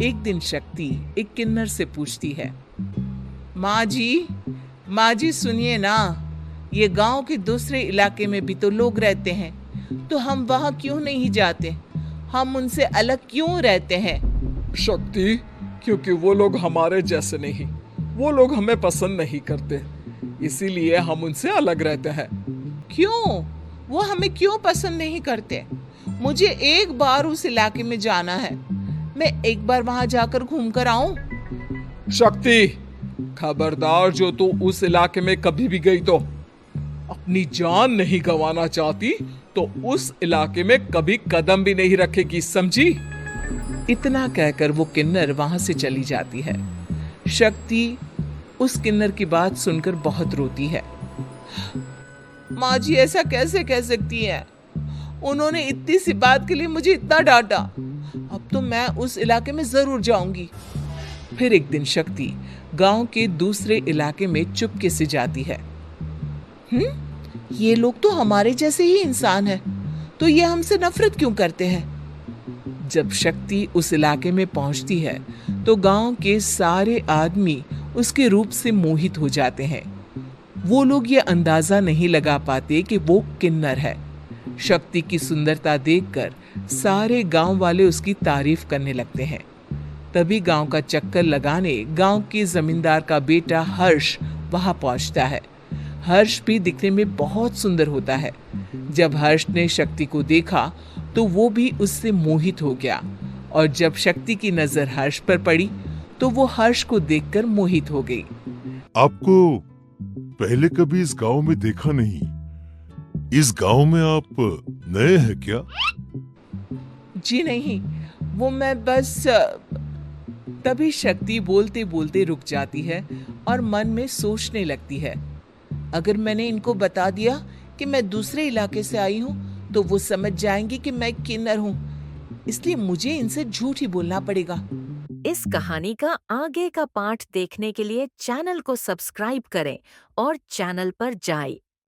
एक दिन शक्ति एक किन्नर से पूछती है, माँ जी, माँ जी सुनिए ना, ये गांव के दूसरे इलाके में भी तो लोग रहते हैं, तो हम वहाँ क्यों नहीं जाते? हम उनसे अलग क्यों रहते हैं? शक्ति, क्योंकि वो लोग हमारे जैसे नहीं, वो लोग हमें पसंद नहीं करते, इसीलिए हम उनसे अलग रहते हैं। क्यों? वो हमें क्यों पसंद नहीं करते? मुझे एक बार उस इलाके में जाना है। मैं एक बार वहां जाकर घूम कर आऊं। शक्ति, खबरदार, जो तू उस इलाके में कभी भी गई तो अपनी जान नहीं गंवाना चाहती तो उस इलाके में कभी कदम भी नहीं रखेगी, समझी? इतना कहकर वो किन्नर वहां से चली जाती है। शक्ति उस किन्नर की बात सुनकर बहुत रोती है। माँ जी ऐसा कैसे कह सकती है? उन्होंने इतनी सी बात के लिए मुझे इतना डांटा। अब तो मैं उस इलाके में जरूर जाऊंगी। फिर एक दिन शक्ति गांव के दूसरे इलाके में चुपके से जाती है। ये लोग तो हमारे जैसे ही इंसान हैं, तो ये हमसे नफरत क्यों करते हैं? जब शक्ति उस इलाके में पहुंचती है तो गांव के सारे आदमी उसके रूप से मोहित हो जाते हैं। वो लोग ये अंदाजा नहीं लगा पाते कि वो किन्नर है। शक्ति की सुंदरता देखकर सारे गांव वाले उसकी तारीफ करने लगते हैं। तभी गांव का चक्कर लगाने गांव के जमींदार का बेटा हर्ष वहां पहुंचता है। हर्ष भी दिखने में बहुत सुंदर होता है। जब हर्ष ने शक्ति को देखा तो वो भी उससे मोहित हो गया, और जब शक्ति की नजर हर्ष पर पड़ी तो वो हर्ष को देखकर मोहित हो गई। आपको पहले कभी इस गांव में देखा नहीं। इस गांव में आप नए हैं क्या? जी नहीं, वो मैं बस तभी शक्ति बोलते बोलते रुक जाती है और मन में सोचने लगती है, अगर मैंने इनको बता दिया कि मैं दूसरे इलाके से आई हूँ तो वो समझ जाएंगे कि मैं किन्नर हूँ, इसलिए मुझे इनसे झूठ ही बोलना पड़ेगा। इस कहानी का आगे का पार्ट देखने के लिए चैनल को सब्सक्राइब करें और चैनल पर जाएं।